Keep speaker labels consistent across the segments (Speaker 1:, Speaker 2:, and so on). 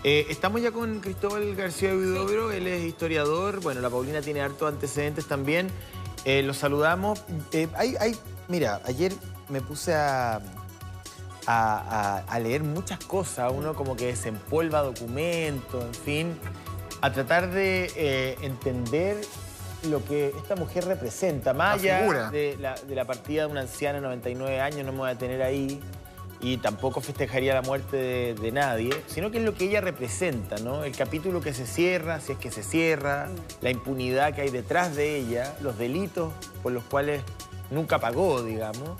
Speaker 1: Estamos ya con Cristóbal García Huidobro, él es historiador. Bueno, la Paulina tiene hartos antecedentes también. Los saludamos. Mira, ayer me puse a leer muchas cosas. Uno como que desempolva documentos, en fin, a tratar de entender lo que esta mujer representa. Más allá de la partida de una anciana de 99 años, no me voy a detener ahí. Y tampoco festejaría la muerte de nadie, sino que es lo que ella representa, ¿no? El capítulo que se cierra, si es que se cierra, la impunidad que hay detrás de ella, los delitos por los cuales nunca pagó, digamos.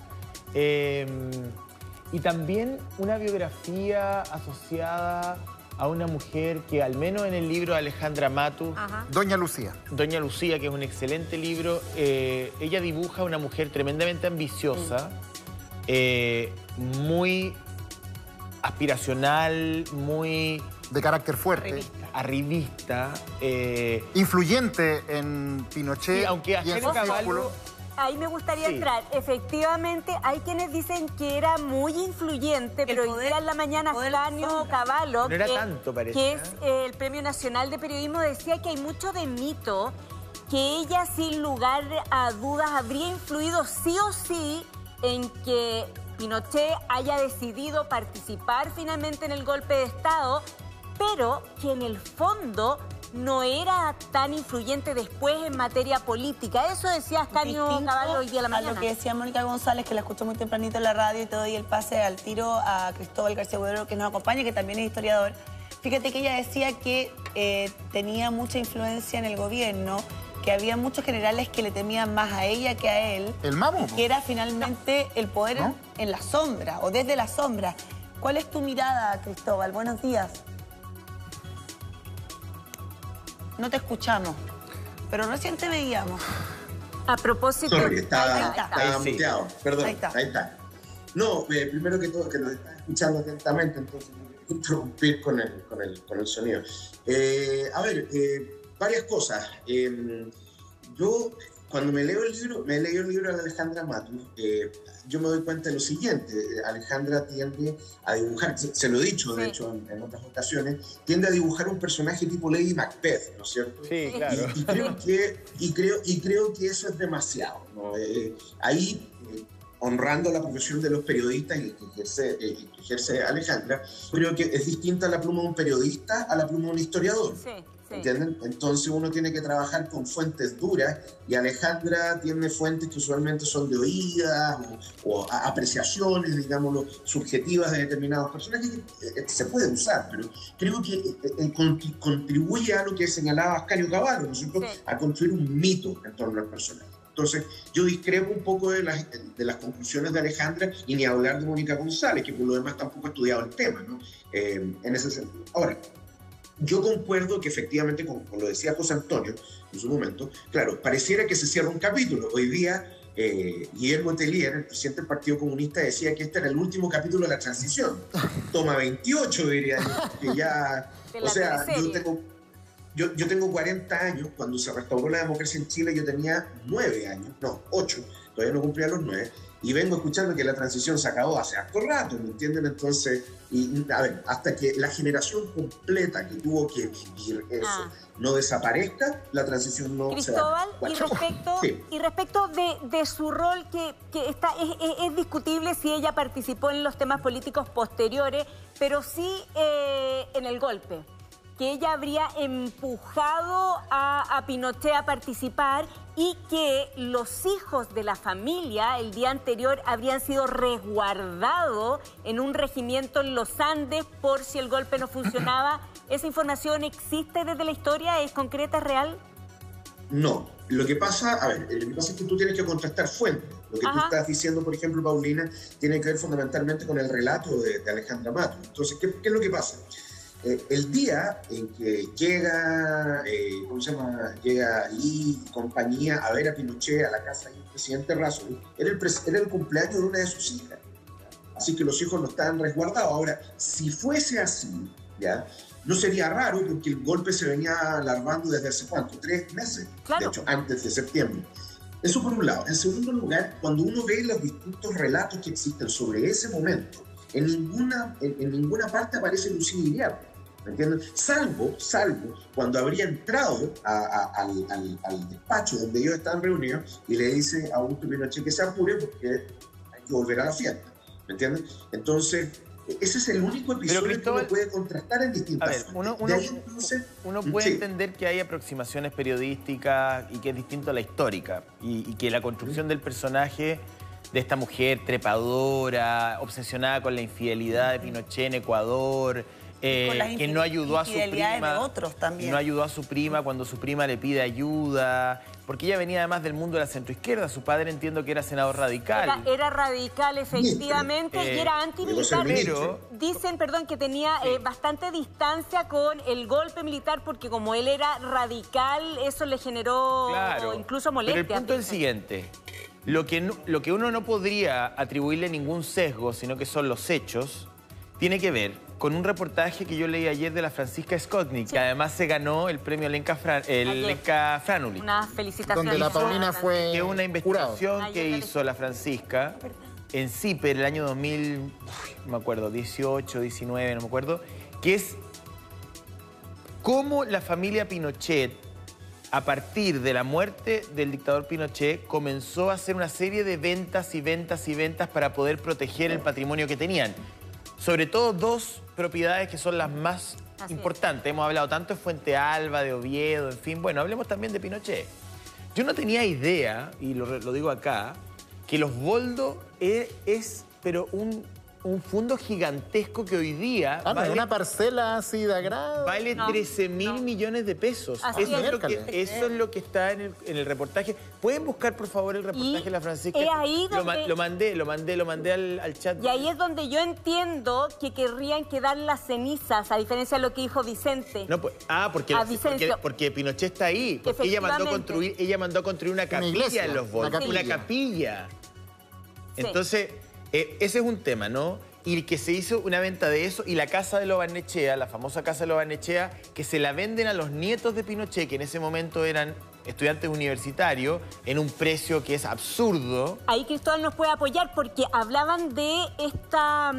Speaker 1: Y también una biografía asociada a una mujer que, al menos en el libro de Alejandra Matus...
Speaker 2: Doña Lucía.
Speaker 1: Doña Lucía, que es un excelente libro. Ella dibuja a una mujer tremendamente ambiciosa, muy aspiracional, muy...
Speaker 2: de carácter fuerte.
Speaker 1: Arribista.
Speaker 2: Influyente en Pinochet.
Speaker 1: Sí, aunque
Speaker 2: y en su círculo.
Speaker 3: Ahí me gustaría entrar. Efectivamente, hay quienes dicen que era muy influyente, pero hoy día en la mañana Ascanio Cavallo,
Speaker 1: no era tanto, parece,
Speaker 3: que es el Premio Nacional de Periodismo, decía que hay mucho de mito, que ella sin lugar a dudas habría influido sí o sí en que Pinochet haya decidido participar finalmente en el golpe de Estado, pero que en el fondo no era tan influyente después en materia política. Eso decía Ascanio Cavallo hoy día a la mañana.
Speaker 4: A lo que decía Mónica González, que la escuchó muy tempranito en la radio, y te doy el pase al tiro a Cristóbal García Huidobro, que nos acompaña, que también es historiador. Fíjate que ella decía que tenía mucha influencia en el gobierno, que había muchos generales que le temían más a ella que a él.
Speaker 2: ¿El mamo?
Speaker 4: Que era finalmente el poder en la sombra, o desde la sombra. ¿Cuál es tu mirada, Cristóbal? Buenos días. No te escuchamos, pero recién te veíamos.
Speaker 3: A propósito...
Speaker 5: Sorry, estaba muteado. Perdón,
Speaker 4: Ahí está.
Speaker 5: No, primero que todo, que nos están escuchando atentamente, entonces no quiero interrumpir con el sonido. A ver, varias cosas. Yo, cuando me leí el libro de Alejandra Matus, yo me doy cuenta de lo siguiente. Alejandra tiende a dibujar, se lo he dicho, de hecho, en otras ocasiones, tiende a dibujar un personaje tipo Lady Macbeth, ¿no es cierto?
Speaker 1: Sí, claro.
Speaker 5: Y creo que eso es demasiado, ¿no? Ahí, honrando la profesión de los periodistas y que ejerce Alejandra, creo que es distinta la pluma de un periodista a la pluma de un historiador.
Speaker 3: Sí.
Speaker 5: ¿Entienden? Entonces uno tiene que trabajar con fuentes duras, y Alejandra tiene fuentes que usualmente son de oídas o apreciaciones, digámoslo, subjetivas de determinados personajes, que se puede usar, pero creo que contribuye a lo que señalaba Ascanio Cavallo, ¿no es cierto? A construir un mito en torno al personaje. Entonces, yo discrepo un poco de las conclusiones de Alejandra, y ni hablar de Mónica González, que por lo demás tampoco ha estudiado el tema, ¿no? En ese sentido. Ahora, yo concuerdo que efectivamente, como lo decía José Antonio en su momento, claro, pareciera que se cierra un capítulo. Hoy día, Guillermo Tellier, el presidente del Partido Comunista, decía que este era el último capítulo de la transición. Toma 28, diría yo, que ya... O sea, yo tengo 40 años. Cuando se restauró la democracia en Chile, yo tenía 9 años, no, 8, todavía no cumplía los 9, y vengo escuchando que la transición se acabó hace harto rato, ¿me entienden? Entonces, a ver, hasta que la generación completa que tuvo que vivir eso no desaparezca, la transición no se va.
Speaker 3: Cristóbal, y respecto de su rol, que es discutible si ella participó en los temas políticos posteriores, pero sí en el golpe, que ella habría empujado a Pinochet a participar, y que los hijos de la familia el día anterior habrían sido resguardados en un regimiento en los Andes por si el golpe no funcionaba. ¿Esa información existe desde la historia? ¿Es concreta, es real?
Speaker 5: No. Lo que pasa es que tú tienes que contrastar fuentes. Lo que tú estás diciendo, por ejemplo, Paulina, tiene que ver fundamentalmente con el relato de Alejandra Matus. Entonces, ¿qué es lo que pasa? El día en que llega Lee y compañía a ver a Pinochet a la casa del presidente Razzoli, era el cumpleaños de una de sus hijas. Así que los hijos no estaban resguardados. Ahora, si fuese así, ¿ya?, no sería raro, porque el golpe se venía alarmando desde hace ¿cuánto? 3 meses, de hecho, antes de septiembre. Eso por un lado. En segundo lugar, cuando uno ve los distintos relatos que existen sobre ese momento, en ninguna parte aparece Lucía Iriarte. ¿me entiendes? Salvo cuando habría entrado al despacho donde ellos estaban reunidos y le dice a Augusto Pinochet que se apure porque hay que volver a la fiesta, ¿me entiendes? Entonces, ese es el único episodio que uno puede contrastar en distintas
Speaker 1: formas. Uno puede entender que hay aproximaciones periodísticas y que es distinto a la histórica y que la construcción del personaje de esta mujer trepadora, obsesionada con la infidelidad de Pinochet en Ecuador, que no ayudó a su prima,
Speaker 4: de otros también.
Speaker 1: No ayudó a su prima cuando su prima le pide ayuda, porque ella venía además del mundo de la centroizquierda. Su padre entiendo que era senador radical.
Speaker 3: Era radical, efectivamente, y era antimilitar.
Speaker 1: Pero
Speaker 3: dicen, perdón, que tenía bastante distancia con el golpe militar porque como él era radical, eso le generó incluso molestia.
Speaker 1: Pero el punto es el siguiente. Lo que uno no podría atribuirle ningún sesgo, sino que son los hechos, tiene que ver con un reportaje que yo leí ayer de la Francisca Skotnik, que además se ganó el premio Lenka Franulich.
Speaker 3: Una felicitación.
Speaker 2: Donde la Paulina fue
Speaker 1: que es una investigación que hizo la Francisca en CIPER el año 2000, no me acuerdo, 18, 19, no me acuerdo, que es cómo la familia Pinochet, a partir de la muerte del dictador Pinochet, comenzó a hacer una serie de ventas y ventas y ventas para poder proteger el patrimonio que tenían. Sobre todo dos propiedades que son las más importantes. Hemos hablado tanto de Fuente Alba, de Oviedo, en fin. Bueno, hablemos también de Pinochet. Yo no tenía idea, y lo digo acá, que Los Boldos es pero un fondo gigantesco que hoy día...
Speaker 2: vale, una parcela así de agrado.
Speaker 1: Vale 13.000 millones de pesos. Eso es lo que está en el reportaje. ¿Pueden buscar, por favor, el reportaje de la Francisca?
Speaker 3: Ahí donde...
Speaker 1: Lo mandé al chat.
Speaker 3: Y ahí es donde yo entiendo que querrían quedar las cenizas, a diferencia de lo que dijo Vicente.
Speaker 1: No, porque Pinochet está ahí. Porque ella mandó a construir una capilla en Los Boldos. Una capilla. Sí. Entonces... ese es un tema, ¿no? Y que se hizo una venta de eso y la casa de Lo Barnechea, la famosa casa de Lo Barnechea, que se la venden a los nietos de Pinochet, que en ese momento eran estudiantes universitarios, en un precio que es absurdo.
Speaker 3: Ahí Cristóbal nos puede apoyar porque hablaban de estas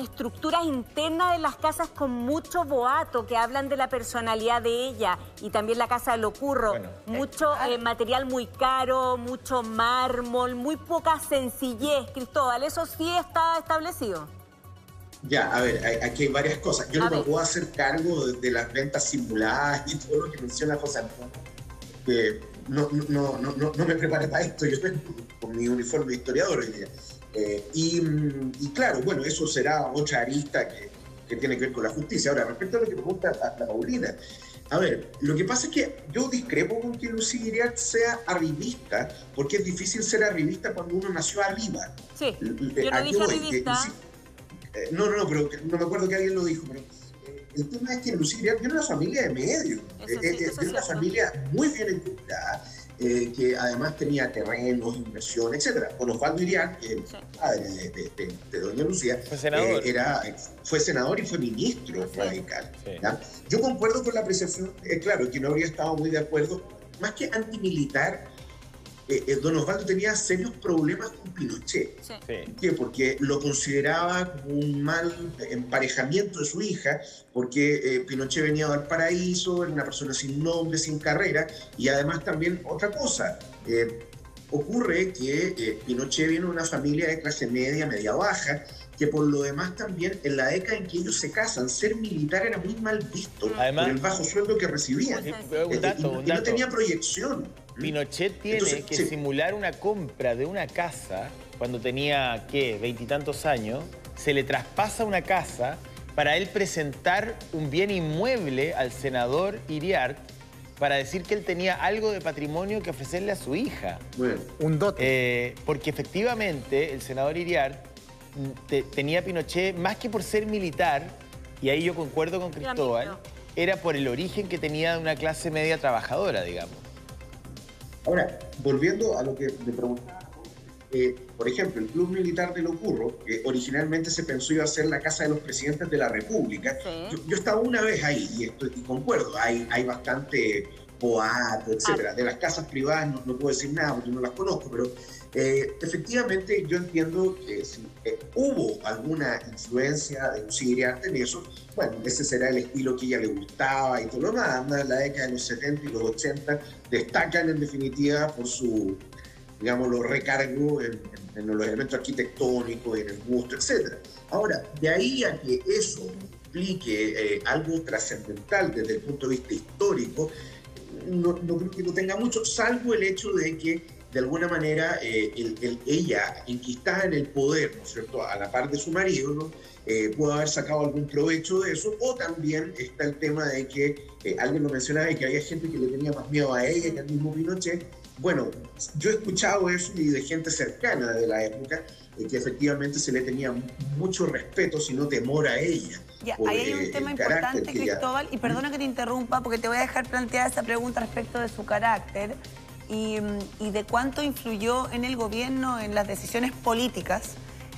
Speaker 3: estructuras internas de las casas con mucho boato, que hablan de la personalidad de ella, y también la casa de Lo Curro. Mucho material muy caro, mucho mármol, muy poca sencillez. Cristóbal, ¿eso sí está establecido?
Speaker 5: Ya, a ver, aquí hay varias cosas. Yo no me puedo hacer cargo de las ventas simuladas y todo lo que menciona José Antonio. Que no me preparé para esto, yo vengo con mi uniforme de historiador hoy día. Y claro, bueno, eso será otra arista que tiene que ver con la justicia. Ahora, respecto a lo que pregunta la Paulina, a ver, lo que pasa es que yo discrepo con que Lucía Iriart sea arribista, porque es difícil ser arribista cuando uno nació arriba.
Speaker 3: Sí, yo no dije arribista.
Speaker 5: No, pero no me acuerdo que alguien lo dijo, pero... El tema es que Lucía Iriart viene de una familia de medios, de una familia muy bien estructurada, que además tenía terrenos, inversión, etc. Con Osvaldo Iriart, que es padre de doña Lucía,
Speaker 1: fue senador.
Speaker 5: Fue senador y fue ministro radical. ¿Ya? Yo concuerdo con la apreciación, claro, que no habría estado muy de acuerdo, más que antimilitar. Don Osvaldo tenía serios problemas con Pinochet.
Speaker 3: Sí.
Speaker 5: ¿Por qué? Porque lo consideraba como un mal emparejamiento de su hija, porque Pinochet venía de Valparaíso, era una persona sin nombre, sin carrera, y además también otra cosa. Ocurre que Pinochet viene de una familia de clase media, media baja, que por lo demás también en la década en que ellos se casan, ser militar era muy mal visto, además, por el bajo sueldo que recibían. Y no tenía proyección.
Speaker 1: Pinochet tiene que simular una compra de una casa cuando tenía, ¿qué?, 20 y tantos años. Se le traspasa una casa para él presentar un bien inmueble al senador Iriart para decir que él tenía algo de patrimonio que ofrecerle a su hija.
Speaker 5: Bueno,
Speaker 2: un dote.
Speaker 1: Porque efectivamente el senador Iriart tenía a Pinochet, más que por ser militar, y ahí yo concuerdo con Cristóbal, era por el origen que tenía de una clase media trabajadora, digamos.
Speaker 5: Ahora, volviendo a lo que me preguntaba, por ejemplo, el Club Militar de Lo Curro, que originalmente se pensó iba a ser la casa de los presidentes de la República. Yo estaba una vez ahí y concuerdo, hay bastante boato, etcétera. De las casas privadas no puedo decir nada porque no las conozco, pero Efectivamente, yo entiendo que si hubo alguna influencia de Lucía Iriarte en eso, bueno, ese será el estilo que a ella le gustaba y todo lo demás. Anda, en la década de los 70 y los 80 destacan en definitiva por su, digámoslo, recargo en los elementos arquitectónicos, en el gusto, etc. Ahora, de ahí a que eso implique algo trascendental desde el punto de vista histórico, no creo que lo tenga mucho, salvo el hecho de que de alguna manera ella, enquistada en el poder, ¿no es cierto?, a la par de su marido, ¿no?, pudo haber sacado algún provecho de eso, o también está el tema de que, alguien lo mencionaba, de que había gente que le tenía más miedo a ella que al mismo Pinochet. Bueno, yo he escuchado eso y de gente cercana de la época, que efectivamente se le tenía mucho respeto, si no temor a ella.
Speaker 4: Ya, ahí hay un tema importante, Cristóbal, y perdona que te interrumpa, porque te voy a dejar planteada esa pregunta respecto de su carácter y de cuánto influyó en el gobierno, en las decisiones políticas,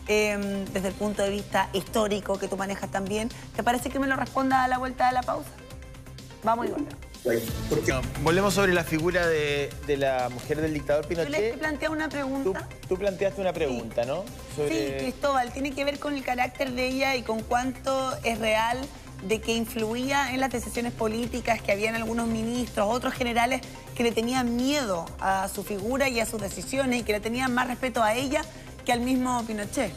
Speaker 4: desde el punto de vista histórico que tú manejas también. ¿Te parece que me lo responda a la vuelta de la pausa? Vamos y volvemos.
Speaker 1: No, volvemos sobre la figura de la mujer del dictador Pinochet.
Speaker 4: Yo le planteé una pregunta.
Speaker 1: Tú planteaste una pregunta,
Speaker 4: sí.
Speaker 1: ¿no?
Speaker 4: Sí, Cristóbal, tiene que ver con el carácter de ella y con cuánto es real de que influía en las decisiones políticas, que habían algunos ministros, otros generales que le tenían miedo a su figura y a sus decisiones y que le tenían más respeto a ella que al mismo Pinochet.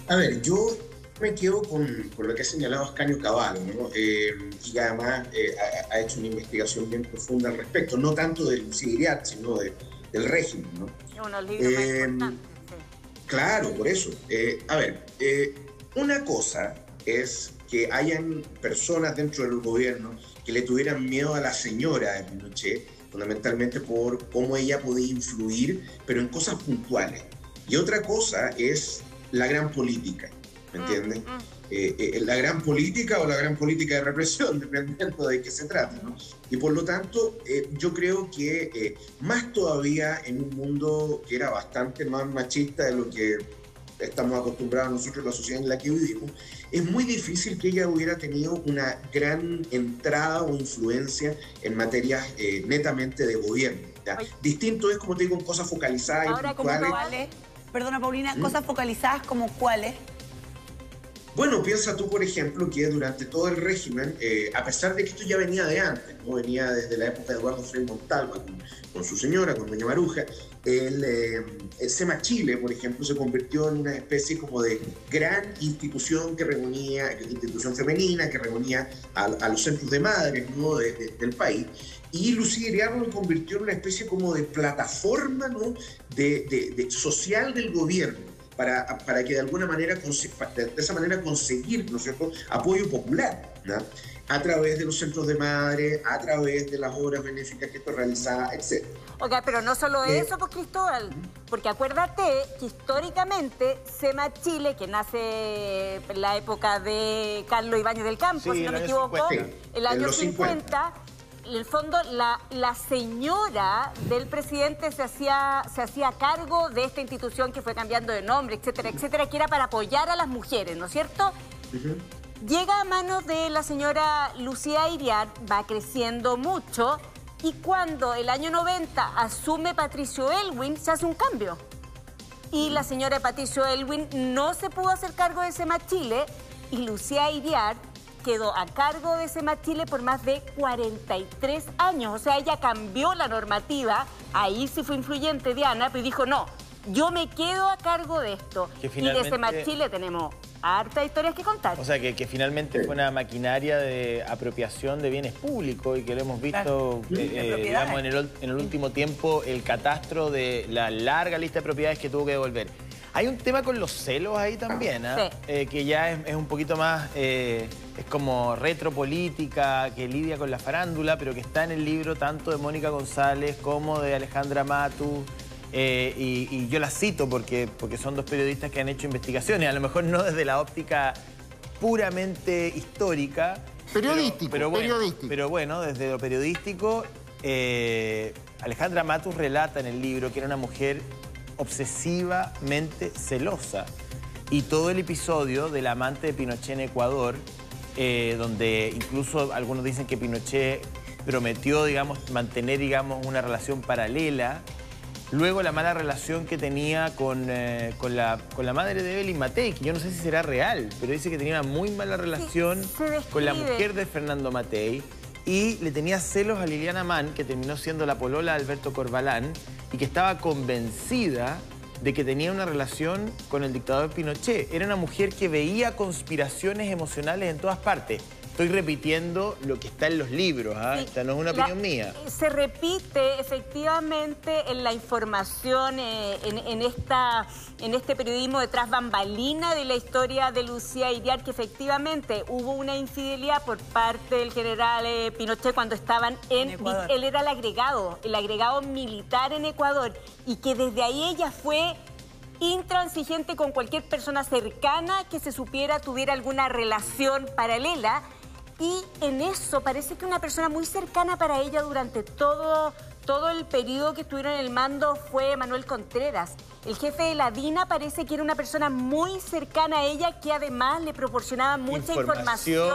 Speaker 5: A ver, yo me quedo con lo que ha señalado Ascanio Cavallo, ¿no? Y además ha hecho una investigación bien profunda al respecto, no tanto de Lucía Iriarte, sino del régimen, ¿no?
Speaker 3: Unos libros más importantes, sí.
Speaker 5: Claro, por eso. A ver, una cosa es que hayan personas dentro del gobierno que le tuvieran miedo a la señora de Pinochet, fundamentalmente por cómo ella podía influir, pero en cosas puntuales. Y otra cosa es la gran política, ¿me entiendes? La gran política o la gran política de represión, dependiendo de qué se trate, ¿no? Y por lo tanto, yo creo que más todavía en un mundo que era bastante más machista de lo que estamos acostumbrados nosotros en la sociedad en la que vivimos, es muy difícil que ella hubiera tenido una gran entrada o influencia en materias netamente de gobierno, ¿ya? Distinto es, como te digo, en cosas focalizadas.
Speaker 4: Ahora, ¿como cuáles? Perdona, Paulina, cosas focalizadas como cuáles.
Speaker 5: Bueno, piensa tú, por ejemplo, que durante todo el régimen, a pesar de que esto ya venía de antes, ¿no? Venía desde la época de Eduardo Frei Montalva con su señora, con doña Maruja, el SEMA Chile, por ejemplo, se convirtió en una especie como de gran institución que reunía, institución femenina, que reunía a los centros de madres, ¿no?, del país. Y Lucía Iriarte lo convirtió en una especie como de plataforma, ¿no?, de social del gobierno, para que de alguna manera, de esa manera conseguir, ¿no es cierto?, apoyo popular, ¿no?, a través de los centros de madre, a través de las obras benéficas que esto realizaba, etc.
Speaker 3: Oiga, pero no solo eso, pues, Cristóbal, porque acuérdate que históricamente SEMA Chile, que nace en la época de Carlos Ibáñez del Campo,
Speaker 1: sí,
Speaker 3: si no me equivoco, el año 50, en el fondo la señora del presidente se hacía cargo de esta institución que fue cambiando de nombre, etcétera, etcétera, que era para apoyar a las mujeres, ¿no es cierto? Llega a manos de la señora Lucía Iriarte, va creciendo mucho, y cuando el año 90 asume Patricio Aylwin, se hace un cambio. Y la señora Patricio Aylwin no se pudo hacer cargo de SEMA Chile, y Lucía Iriarte quedó a cargo de SEMA Chile por más de 43 años. O sea, ella cambió la normativa, ahí sí fue influyente Diana, pero dijo, no, yo me quedo a cargo de esto.
Speaker 1: Finalmente...
Speaker 3: Y de SEMA Chile tenemos hartas historias que contar.
Speaker 1: O sea, que finalmente fue una maquinaria de apropiación de bienes públicos y que lo hemos visto, digamos, en el último tiempo, el catastro de la larga lista de propiedades que tuvo que devolver. Hay un tema con los celos ahí también, ¿eh? Sí. Que ya es un poquito más, es como retropolítica, que lidia con la farándula, pero que está en el libro tanto de Mónica González como de Alejandra Matus. Y yo las cito porque son dos periodistas que han hecho investigaciones, a lo mejor no desde la óptica puramente histórica.
Speaker 2: Periodístico,
Speaker 1: pero bueno, desde lo periodístico, Alejandra Matus relata en el libro que era una mujer obsesivamente celosa. Y todo el episodio del amante de Pinochet en Ecuador, donde incluso algunos dicen que Pinochet prometió, digamos, mantener, digamos, una relación paralela, Luego la mala relación que tenía con la madre de Evelyn Matei, que yo no sé si será real, pero dice que tenía una muy mala relación con la mujer de Fernando Matei y le tenía celos a Liliana Mann, que terminó siendo la polola de Alberto Corbalán, y que estaba convencida de que tenía una relación con el dictador Pinochet. Era una mujer que veía conspiraciones emocionales en todas partes. Estoy repitiendo lo que está en los libros, ¿ah? Sí, esta no es una opinión mía.
Speaker 3: Se repite efectivamente en la información, en este periodismo detrás bambalina de la historia de Lucía Iriart, que efectivamente hubo una infidelidad por parte del general Pinochet cuando estaban en Ecuador. Él era el agregado militar en Ecuador, y que desde ahí ella fue intransigente con cualquier persona cercana que se supiera tuviera alguna relación paralela. Y en eso parece que una persona muy cercana para ella durante todo el periodo que estuvieron en el mando fue Manuel Contreras. El jefe de la DINA parece que era una persona muy cercana a ella, que además le proporcionaba mucha información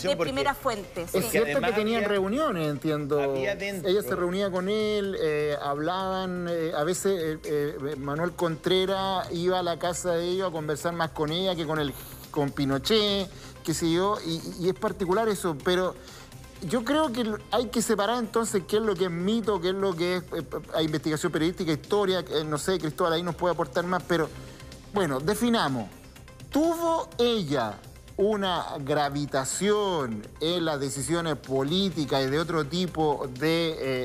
Speaker 3: de primera fuente.
Speaker 2: Es cierto que tenían reuniones, entiendo. Ella se reunía con él, hablaban, a veces Manuel Contreras iba a la casa de ellos a conversar más con ella que con Pinochet, qué sé yo, y es particular eso, pero yo creo que hay que separar entonces qué es lo que es mito, qué es lo que es investigación periodística, historia, no sé, Cristóbal ahí nos puede aportar más, pero bueno, definamos. ¿Tuvo ella una gravitación en las decisiones políticas y de otro tipo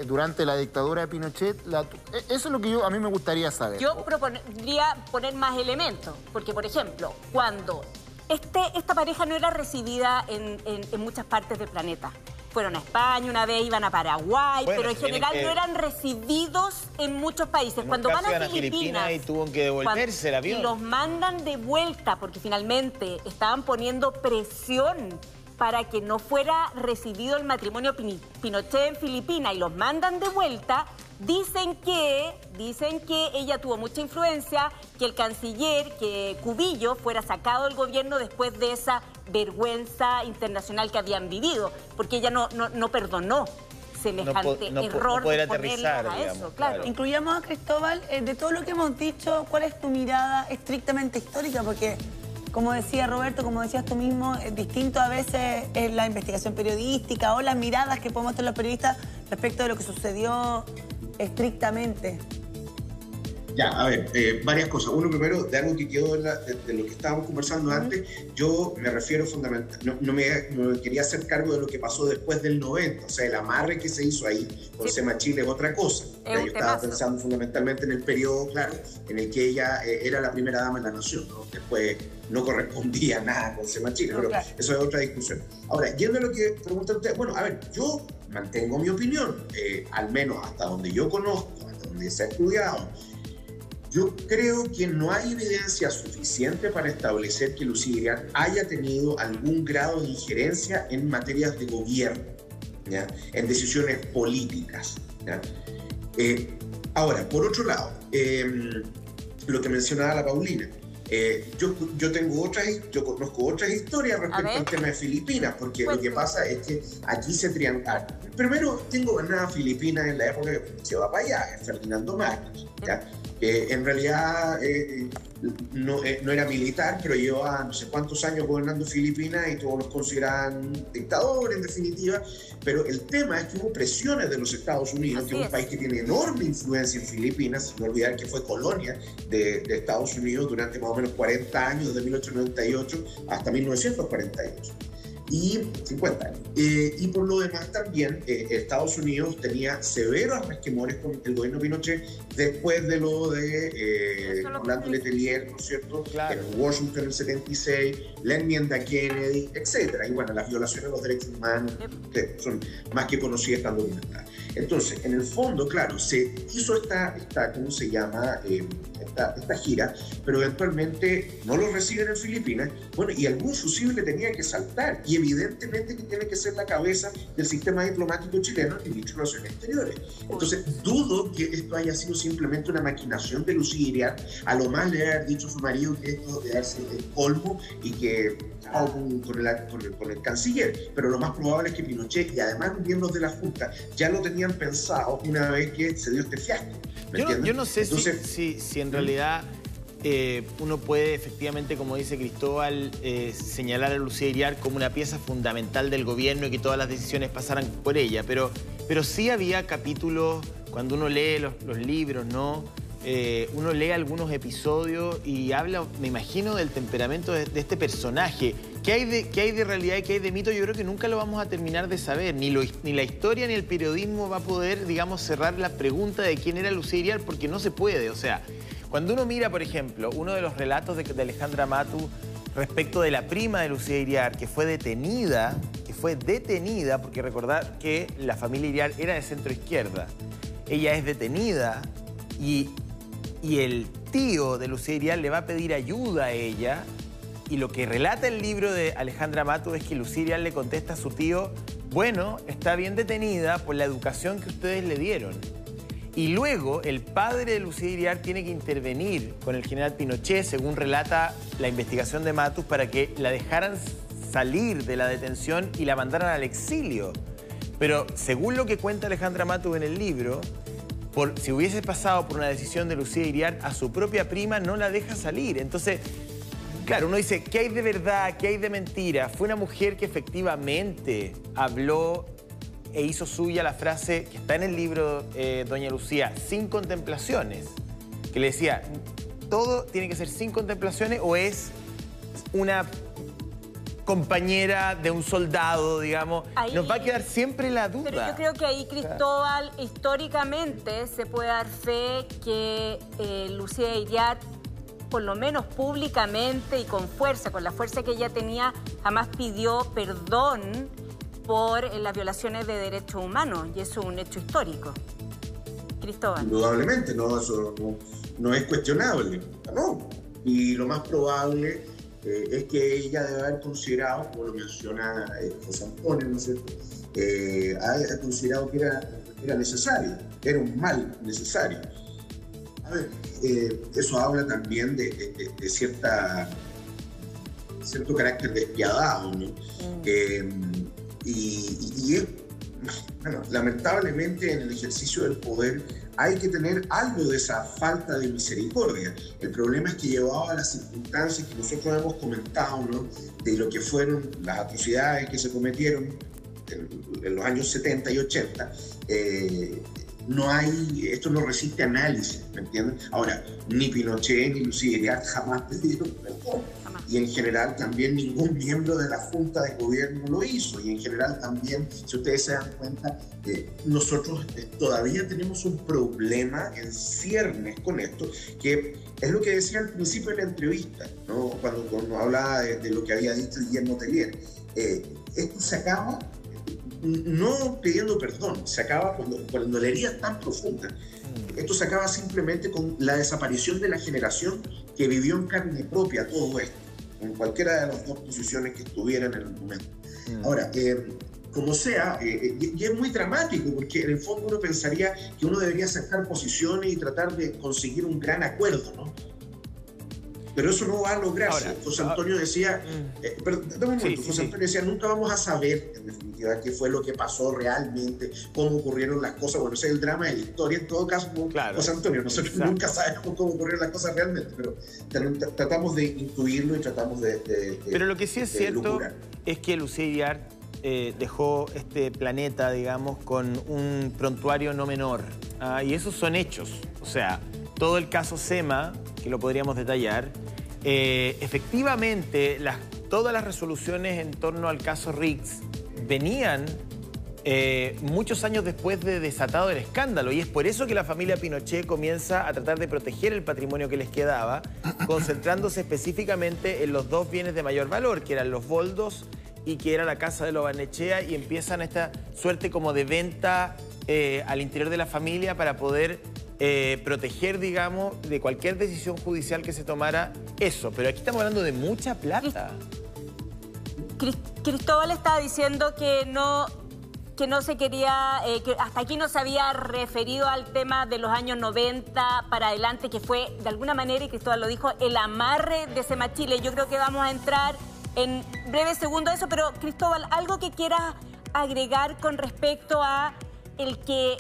Speaker 2: durante la dictadura de Pinochet? Eso es lo que a mí me gustaría saber.
Speaker 3: Yo propondría poner más elementos, porque por ejemplo, cuando esta pareja no era recibida en muchas partes del planeta. Fueron a España una vez, iban a Paraguay, bueno, pero en general no eran recibidos en muchos países. Cuando van a Filipinas
Speaker 1: y tuvo que devolverse el avión.
Speaker 3: Y los mandan de vuelta porque finalmente estaban poniendo presión para que no fuera recibido el matrimonio Pinochet en Filipinas, y los mandan de vuelta. Dicen que ella tuvo mucha influencia, que el canciller, que Cubillo, fuera sacado del gobierno después de esa vergüenza internacional que habían vivido, porque ella no perdonó semejante error
Speaker 1: de ponerla a
Speaker 3: eso. Claro.
Speaker 4: Incluyamos a Cristóbal, de todo lo que hemos dicho, ¿cuál es tu mirada estrictamente histórica? Porque, como decía Roberto, como decías tú mismo, es distinto a veces es la investigación periodística o las miradas que podemos tener los periodistas respecto de lo que sucedió estrictamente.
Speaker 5: Ya, a ver, varias cosas. Uno, primero, de algo que quedó de lo que estábamos conversando antes, yo me refiero fundamentalmente, no me quería hacer cargo de lo que pasó después del 90, o sea, el amarre que se hizo ahí con Sema Chile es otra cosa. Yo estaba pensando fundamentalmente en el periodo, claro, en el que ella era la primera dama de la nación, ¿no? Después no correspondía nada con Sema Chile, pero claro, eso es otra discusión. Ahora, yendo a lo que preguntan ustedes, bueno, a ver, yo mantengo mi opinión, al menos hasta donde yo conozco, hasta donde se ha estudiado. Yo creo que no hay evidencia suficiente para establecer que Lucía Iriart haya tenido algún grado de injerencia en materias de gobierno, ¿ya? En decisiones políticas, ¿ya? Ahora, por otro lado, lo que mencionaba la Paulina, yo conozco otras historias respecto al tema de Filipinas, porque lo que pasa es que aquí se triangula. Primero, tengo gobernada Filipinas en la época que se va para allá, Ferdinando Marcos, ¿ya? En realidad no era militar, pero llevaba no sé cuántos años gobernando Filipinas y todos los consideraban dictador en definitiva, pero el tema es que hubo presiones de los Estados Unidos, que es un país que tiene enorme influencia en Filipinas, sin olvidar que fue colonia de Estados Unidos durante más o menos 40 años, de 1898 hasta 1948. Y 50 años. Y por lo demás también Estados Unidos tenía severos resquemores con el gobierno Pinochet después de lo de Orlando Letelier, ¿no es cierto? Claro. En Washington en el 76, la enmienda Kennedy, etc. Y bueno, las violaciones de los derechos humanos que son más que conocidas, están documentadas. Entonces, en el fondo, claro, se hizo esta ¿cómo se llama? Esta gira, pero eventualmente no lo reciben en Filipinas. Bueno, y algún fusible tenía que saltar. Y evidentemente que tiene que ser la cabeza del sistema diplomático chileno, el ministro de Relaciones Exteriores. Entonces, dudo que esto haya sido simplemente una maquinación de Lucía Iriart. A lo más le haber dicho a su marido que esto de darse el colmo y que con el canciller, pero lo más probable es que Pinochet y además miembros de la Junta ya lo tenían pensado una vez que se dio este fiasco.
Speaker 1: Yo no sé si en realidad uno puede efectivamente, como dice Cristóbal, señalar a Lucía Iriart como una pieza fundamental del gobierno y que todas las decisiones pasaran por ella, pero sí había capítulos, cuando uno lee los libros, ¿no? Uno lee algunos episodios y habla, me imagino, del temperamento de este personaje. ¿Qué hay de realidad y qué hay de mito? Yo creo que nunca lo vamos a terminar de saber. Ni la historia ni el periodismo va a poder, digamos, cerrar la pregunta de quién era Lucía Iriart, porque no se puede. O sea, cuando uno mira, por ejemplo, uno de los relatos de Alejandra Mattu respecto de la prima de Lucía Iriart, que fue detenida, porque recordar que la familia Iriart era de centro izquierda. Ella es detenida y el tío de Lucía Iriart le va a pedir ayuda a ella, y lo que relata el libro de Alejandra Mattu es que Lucía Iriart le contesta a su tío: bueno, está bien detenida por la educación que ustedes le dieron. Y luego el padre de Lucía Iriart tiene que intervenir con el general Pinochet, según relata la investigación de Mattu, para que la dejaran salir de la detención y la mandaran al exilio. Pero según lo que cuenta Alejandra Mattu en el libro, si hubiese pasado por una decisión de Lucía Iriart, a su propia prima no la deja salir. Entonces, claro, uno dice, ¿qué hay de verdad? ¿Qué hay de mentira? Fue una mujer que efectivamente habló e hizo suya la frase que está en el libro, doña Lucía, sin contemplaciones, que le decía, todo tiene que ser sin contemplaciones o es una compañera de un soldado, digamos. Ahí, nos va a quedar siempre la duda.
Speaker 3: Pero yo creo que ahí, Cristóbal, históricamente se puede dar fe que Lucía Iriart, por lo menos públicamente y con fuerza, con la fuerza que ella tenía, jamás pidió perdón por las violaciones de derechos humanos, y eso es un hecho histórico. Cristóbal.
Speaker 5: Indudablemente, no, eso no es cuestionable, no. Y lo más probable es que ella debe haber considerado, como lo menciona José Antonio, ¿no es cierto? Ha considerado que era necesario, era un mal necesario. A ver, eso habla también de cierto carácter despiadado, ¿no? Bueno, lamentablemente en el ejercicio del poder hay que tener algo de esa falta de misericordia. El problema es que llevado a las circunstancias que nosotros hemos comentado, ¿no? De lo que fueron las atrocidades que se cometieron en los años 70 y 80, esto no resiste análisis, ¿me entienden? Ahora, ni Pinochet ni Lucía Iriart jamás pidieron perdón. Y en general también ningún miembro de la Junta de Gobierno lo hizo. Y en general también, si ustedes se dan cuenta, nosotros todavía tenemos un problema en ciernes con esto, que es lo que decía al principio de la entrevista, ¿no? Cuando hablaba de lo que había dicho Guillermo Tellier. Esto se acaba no pidiendo perdón, se acaba cuando la herida es tan profunda. Esto se acaba simplemente con la desaparición de la generación que vivió en carne propia todo esto, en cualquiera de las dos posiciones que estuvieran en el momento. Ahora, como sea, y es muy dramático, porque en el fondo uno pensaría que uno debería sacar posiciones y tratar de conseguir un gran acuerdo, ¿no? Pero eso no va a lograrse. José Antonio decía, José Antonio decía, nunca vamos a saber, en definitiva, qué fue lo que pasó realmente, cómo ocurrieron las cosas. Bueno, ese es el drama de la historia, en todo caso, José Antonio, nosotros nunca sabemos cómo ocurrieron las cosas realmente, pero tratamos de intuirlo y tratamos de
Speaker 1: pero lo que sí es cierto es que Lucía Iriart dejó este planeta, digamos, con un prontuario no menor. Y esos son hechos. O sea, todo el caso SEMA, que lo podríamos detallar, efectivamente todas las resoluciones en torno al caso Riggs venían muchos años después de desatado el escándalo, y es por eso que la familia Pinochet comienza a tratar de proteger el patrimonio que les quedaba, concentrándose específicamente en los dos bienes de mayor valor, que eran los boldos y que era la casa de Lo Barnechea, y empiezan esta suerte como de venta al interior de la familia para poder proteger, digamos, de cualquier decisión judicial que se tomara eso. Pero aquí estamos hablando de mucha plata.
Speaker 3: Cristóbal estaba diciendo que no se quería, que hasta aquí no se había referido al tema de los años 90 para adelante, que fue de alguna manera, y Cristóbal lo dijo, el amarre de Semachile. Yo creo que vamos a entrar en breves segundos eso, pero Cristóbal, algo que quieras agregar con respecto a el que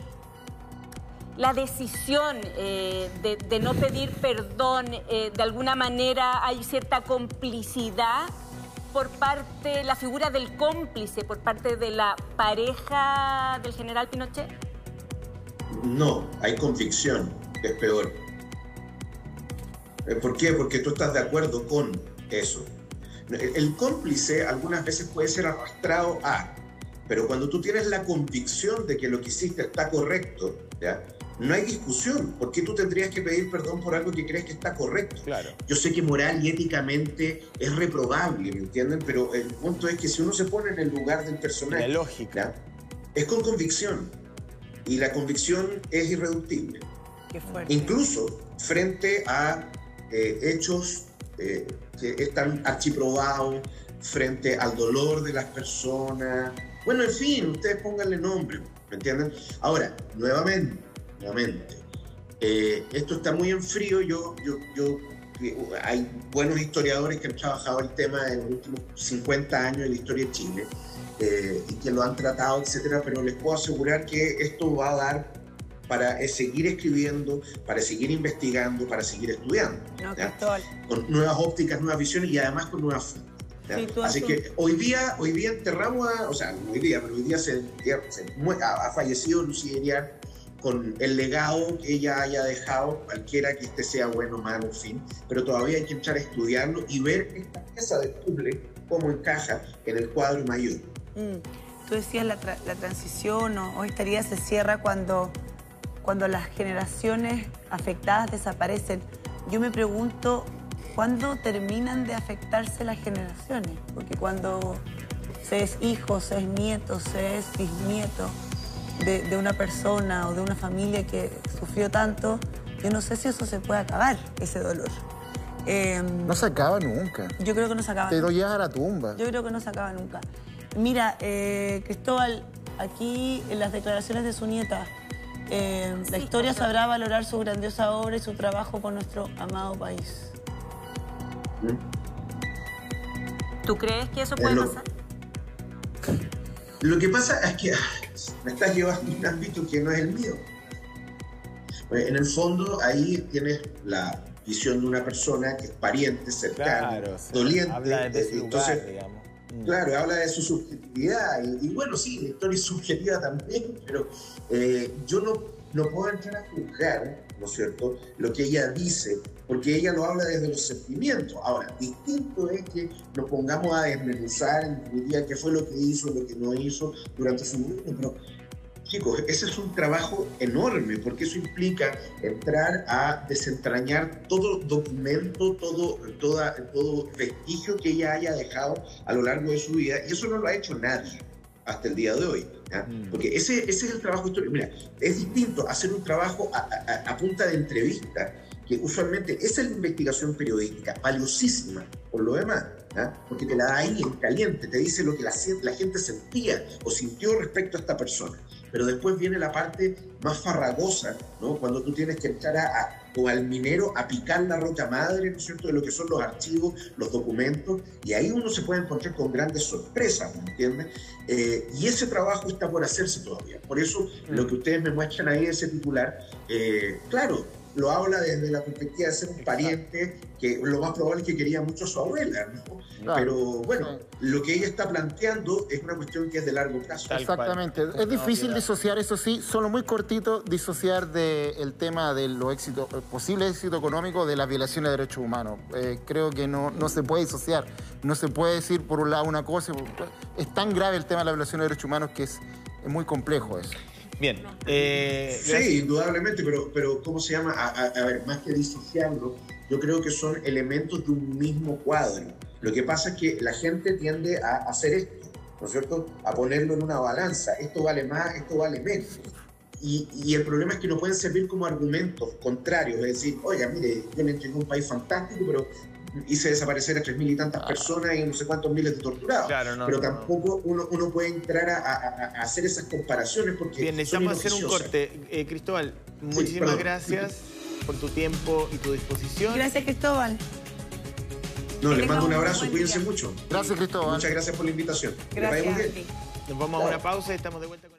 Speaker 3: la decisión de no pedir perdón, de alguna manera hay cierta complicidad por parte, la figura del cómplice, por parte de la pareja del general Pinochet?
Speaker 5: No, hay convicción, que es peor. ¿Por qué? Porque tú estás de acuerdo con eso. El cómplice algunas veces puede ser arrastrado a, pero cuando tú tienes la convicción de que lo que hiciste está correcto, ¿ya? No hay discusión. ¿Por qué tú tendrías que pedir perdón por algo que crees que está correcto?
Speaker 1: Claro.
Speaker 5: Yo sé que moral y éticamente es reprobable, ¿me entienden? Pero el punto es que si uno se pone en el lugar del personaje...
Speaker 1: La lógica.
Speaker 5: ¿ya? Es con convicción. Y la convicción es irreductible.
Speaker 4: Qué fuerte.
Speaker 5: Incluso frente a hechos que están archiprobados, frente al dolor de las personas. Bueno, en fin, ustedes pónganle nombre, ¿me entienden? Ahora, nuevamente, esto está muy en frío. Hay buenos historiadores que han trabajado el tema en los últimos 50 años de la historia de Chile y que lo han tratado, etcétera, pero les puedo asegurar que esto va a dar para seguir escribiendo, para seguir investigando, para seguir estudiando.
Speaker 4: No,
Speaker 5: con nuevas ópticas, nuevas visiones y además con nuevas fuentes. Sí, así que hoy día enterramos a, o sea, no hoy día, pero hoy día ha fallecido Lucía Iriart con el legado que ella haya dejado, cualquiera que este sea bueno, malo, en fin, pero todavía hay que entrar a estudiarlo y ver esta pieza de puzzle cómo encaja en el cuadro mayor.
Speaker 4: Tú decías la transición o esta herida se cierra cuando las generaciones afectadas desaparecen. Yo me pregunto, ¿cuándo terminan de afectarse las generaciones? Porque cuando se es hijo, se es nieto, se es bisnieto de una persona o de una familia que sufrió tanto, yo no sé si eso se puede acabar, ese dolor.
Speaker 2: No se acaba nunca.
Speaker 4: Yo creo que no se acaba.
Speaker 2: Te lo llevas a la tumba.
Speaker 4: Yo creo que no se acaba nunca. Mira, Cristóbal, aquí en las declaraciones de su nieta, la historia sabrá valorar su grandiosa obra y su trabajo por nuestro amado país.
Speaker 3: ¿Tú crees que eso puede pasar?
Speaker 5: Lo que pasa es que me estás llevando a un ámbito que no es el mío. En el fondo, ahí tienes la visión de una persona que es pariente, cercana, claro, doliente.
Speaker 1: Habla de su lugar, digamos.
Speaker 5: Claro, habla de su subjetividad. Y bueno, sí, la historia es subjetiva también, pero yo no puedo entrar a juzgar, ¿no es cierto?, lo que ella dice, porque ella lo habla desde los sentimientos. Ahora, distinto es que nos pongamos a desmenuzar en teoría qué fue lo que hizo, lo que no hizo durante su gobierno, pero chicos, ese es un trabajo enorme, porque eso implica entrar a desentrañar todo documento, todo vestigio que ella haya dejado a lo largo de su vida, y eso no lo ha hecho nadie hasta el día de hoy, ¿ya? Porque ese es el trabajo histórico. Mira, es distinto hacer un trabajo a punta de entrevista, que usualmente esa es la investigación periodística, valiosísima por lo demás, ¿ya? Porque te la da ahí en caliente, te dice lo que la gente sentía o sintió respecto a esta persona. Pero después viene la parte más farragosa, ¿no? Cuando tú tienes que entrar o al minero a picar la roca madre, ¿no es cierto?, de lo que son los archivos, los documentos, y ahí uno se puede encontrar con grandes sorpresas, ¿me entiendes? Y ese trabajo está por hacerse todavía. Por eso lo que ustedes me muestran ahí, ese titular, claro, lo habla desde la perspectiva de ser un pariente que lo más probable es que quería mucho a su abuela, ¿no? Claro. Pero bueno, lo que ella está planteando es una cuestión que es de largo plazo.
Speaker 2: Exactamente. Es difícil disociar, eso sí, solo muy cortito, disociar del tema de los éxitos, posible éxito económico de las violaciones de derechos humanos. Creo que no se puede disociar. No se puede decir por un lado una cosa. Es tan grave el tema de la violación de derechos humanos que es muy complejo eso.
Speaker 1: Bien.
Speaker 5: Sí, indudablemente, pero ¿cómo se llama? A ver, más que disociarlo, yo creo que son elementos de un mismo cuadro. Lo que pasa es que la gente tiende a hacer esto, ¿no es cierto?, a ponerlo en una balanza. Esto vale más, esto vale menos. Y el problema es que no pueden servir como argumentos contrarios. Es decir, oiga, mire, yo le entregué un país fantástico, pero hice desaparecer a 3.000 y tantas personas y no sé cuántos miles de torturados.
Speaker 1: Claro,
Speaker 5: pero tampoco uno puede entrar a hacer esas comparaciones porque
Speaker 1: bien, necesitamos hacer un corte. Cristóbal, muchísimas gracias por tu tiempo y tu disposición.
Speaker 4: Gracias, Cristóbal.
Speaker 5: No, les mando un abrazo, cuídense mucho.
Speaker 2: Gracias, Cristóbal.
Speaker 5: Muchas gracias por la invitación.
Speaker 4: Gracias.
Speaker 1: Nos vamos a una pausa y estamos de vuelta con...